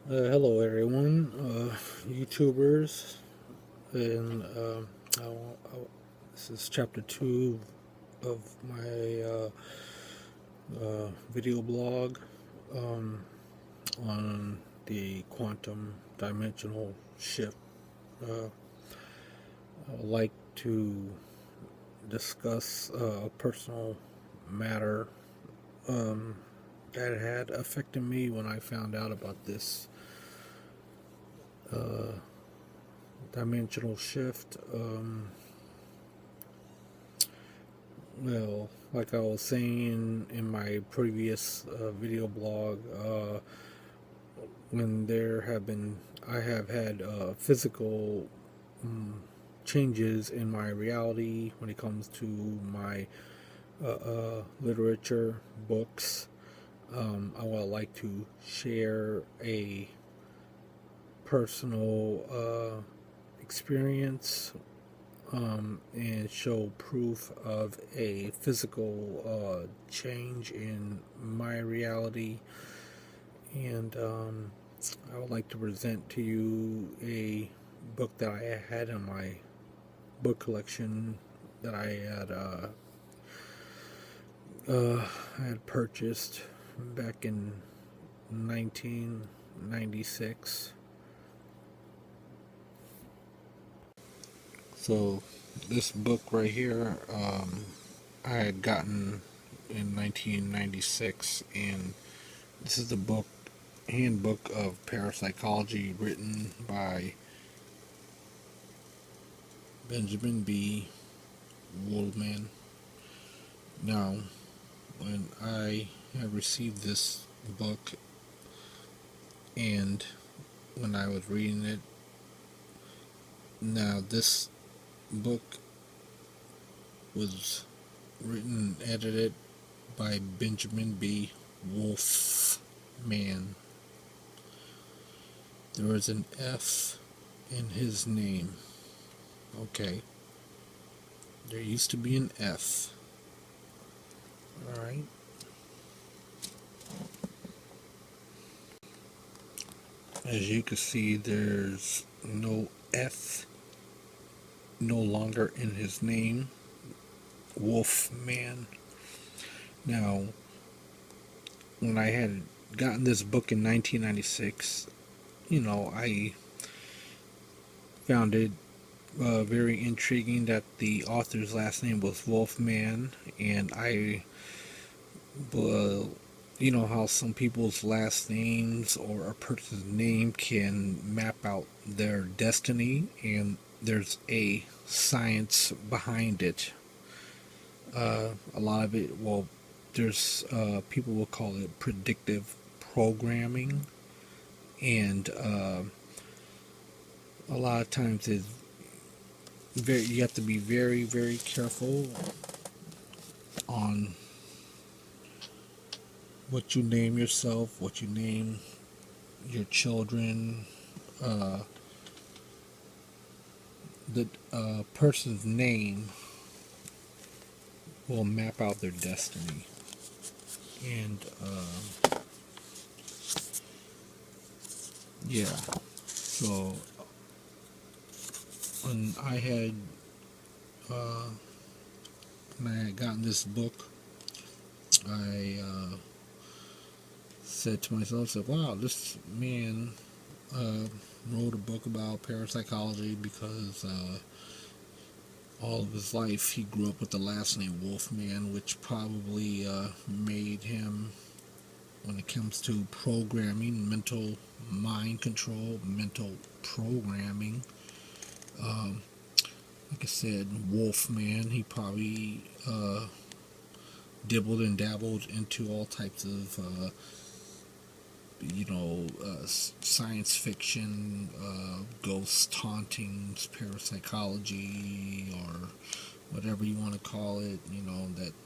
Hello, everyone, YouTubers, and this is chapter 2 of my video blog on the quantum dimensional shift. Uh, I would like to discuss a personal matter that had affected me when I found out about this uh, dimensional shift. Well, like I was saying in my previous video blog, I have had physical changes in my reality when it comes to my literature, books. I would like to share a personal experience and show proof of a physical change in my reality. And I would like to present to you a book that I had in my book collection that I had purchased back in 1996. So this book right here, I had gotten in 1996, and this is the book, Handbook of Parapsychology, written by Benjamin Wolfman. Now, when I have received this book, and when I was reading it, now this book was written and edited by Benjamin Wolfman. There is an F in his name. Okay. There used to be an F. Alright. As you can see, there's no F no longer in his name. Wolfman. Now, when I had gotten this book in 1996, I found it very intriguing that the author's last name was Wolfman, and you know how some people's last names or a person's name can map out their destiny, and there's a science behind it. A lot of it, there's people will call it predictive programming, and a lot of times you have to be very, very careful on what you name yourself, what you name your children. The person's name will map out their destiny. And yeah, so when I had gotten this book, I said to myself, wow, this man wrote a book about parapsychology because all of his life he grew up with the last name Wolfman, which probably made him, when it comes to programming, mental mind control, mental programming, like I said, Wolfman, he probably dibbled and dabbled into all types of science fiction, ghost hauntings, parapsychology, or whatever you want to call it.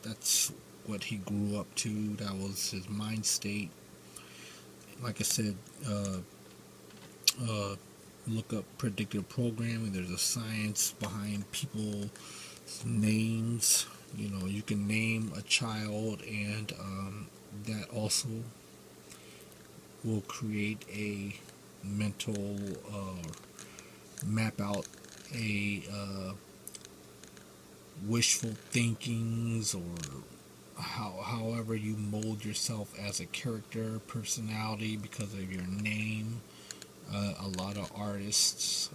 That's what he grew up to. That was his mind state. Like I said, look up predictive programming. There's a science behind people's names. You can name a child, and that also will create a mental map out a wishful thinkings, or however you mold yourself as a character, personality, because of your name. A lot of artists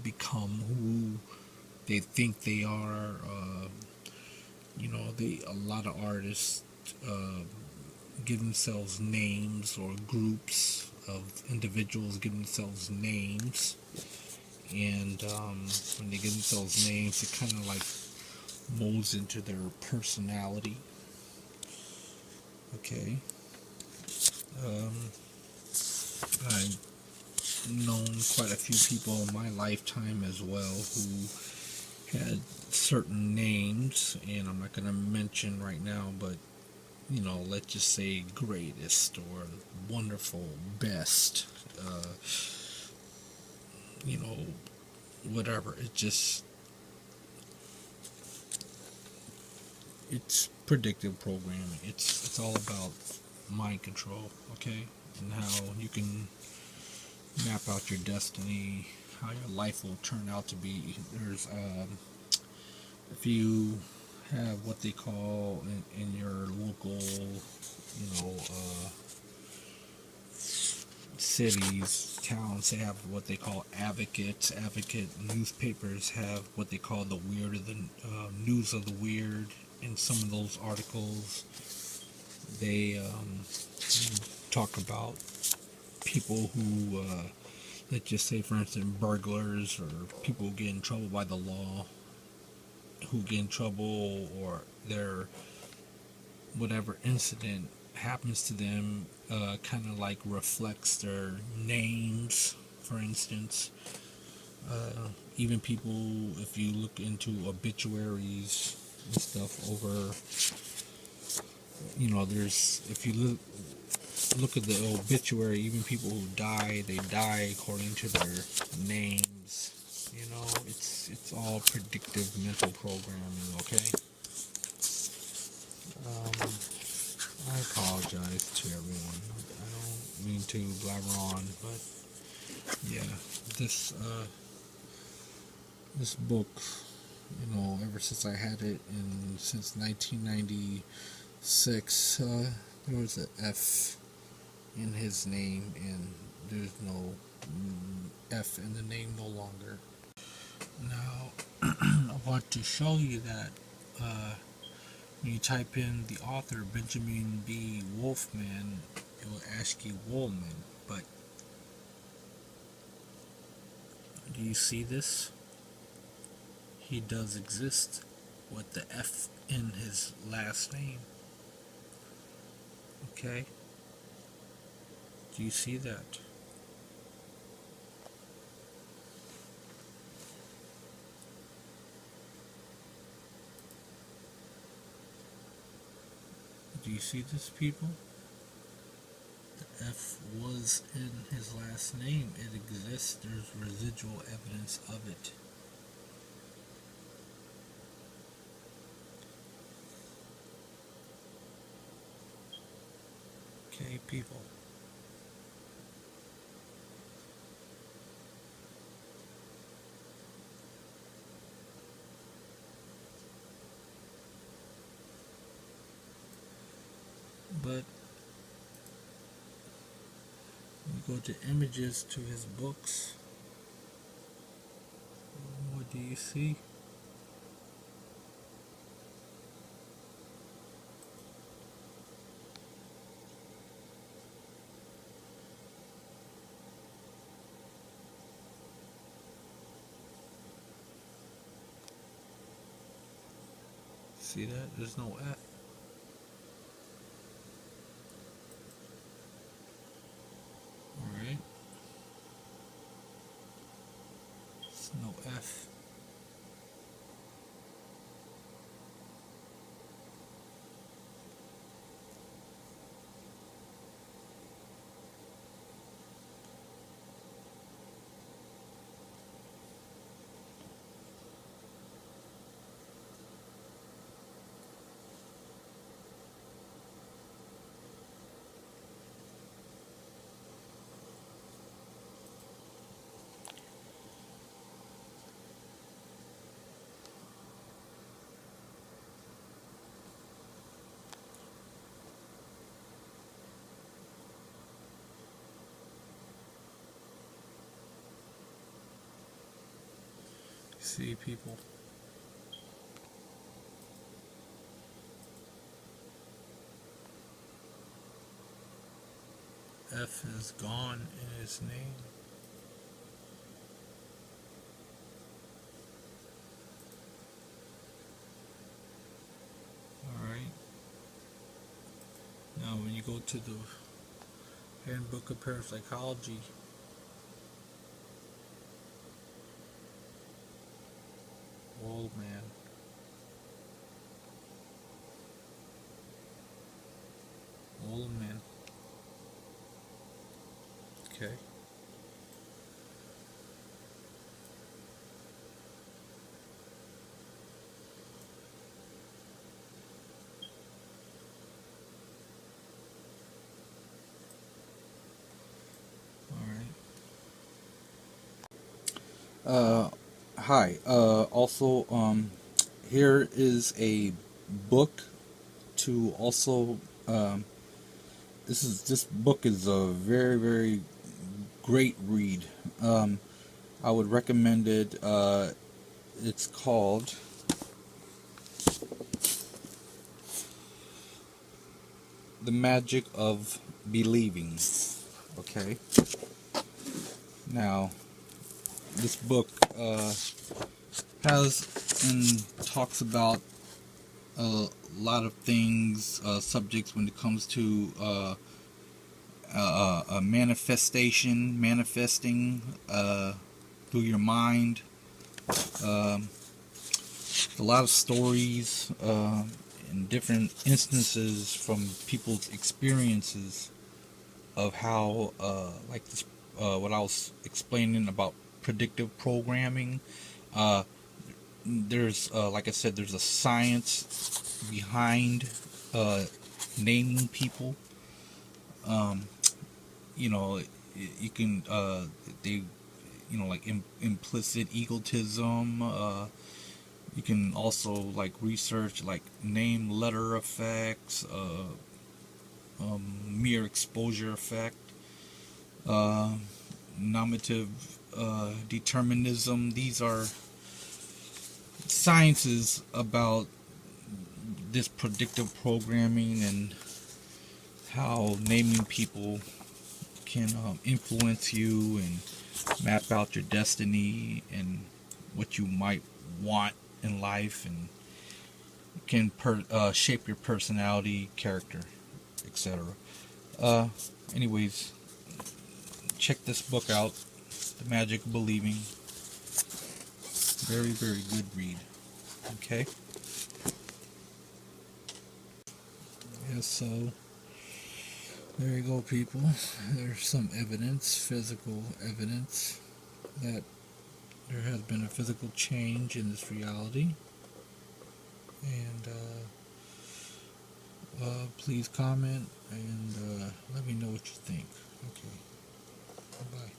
become who they think they are. A lot of artists uh, give themselves names, or groups of individuals give themselves names, and when they give themselves names, it kind of like molds into their personality. Okay. Um, I've known quite a few people in my lifetime as well who had certain names, and I'm not going to mention right now, but let's just say greatest, or wonderful, best, uh, you know, whatever. It's predictive programming. It's all about mind control, okay, and how you can map out your destiny, how your life will turn out to be. There's if you have what they call in your local, cities, towns, they have what they call advocates. Advocate newspapers have what they call the weird, of the news of the weird. In some of those articles, they talk about people who, let's just say, for instance, burglars, or people who get in trouble by the law, who get in trouble, or their whatever incident happens to them kind of like reflects their names, for instance. Even people, if you look into obituaries and stuff over, there's, if you look at the obituary, even people who die, they die according to their names. It's all predictive mental programming, okay? I apologize to everyone. I don't mean to blabber on, but yeah, this book, ever since I had it since 1996, there was an F in his name, and there's no F in the name no longer. Now, I want to show you that when you type in the author, Benjamin B. Wolfman, it will ask you Woolman. But do you see this? He does exist with the F in his last name. Okay? Do you see that? Do you see this, people? The F was in his last name. It exists. There's residual evidence of it. Okay, people. But you go to images to his books. What do you see? See that? There's no F. Alright? There's no F. See, people. F is gone in his name. Alright. Now when you go to the Handbook of Parapsychology, Wolfman. Wolfman. Okay. Uh, Hi. Also, here is a book to also. This book is a very great read. I would recommend it. It's called The Magic of Believing. Okay. Now, this book has and talks about a lot of things, subjects when it comes to manifesting through your mind. Um, a lot of stories and different instances from people's experiences of how, like this, what I was explaining about predictive programming. Uh, there's, like I said, there's a science behind naming people. Um, you know, you can they, like implicit egotism. You can also like research like name letter effects, mere exposure effect, uh, nominative determinism. These are sciences about this predictive programming and how naming people can influence you and map out your destiny and what you might want in life, and can shape your personality, character, etc. Uh, Anyways, check this book out, The Magic of Believing. Very good read. Okay. Yes, so there you go, people. There's some evidence, physical evidence, that there has been a physical change in this reality. And please comment and let me know what you think. Okay. Bye.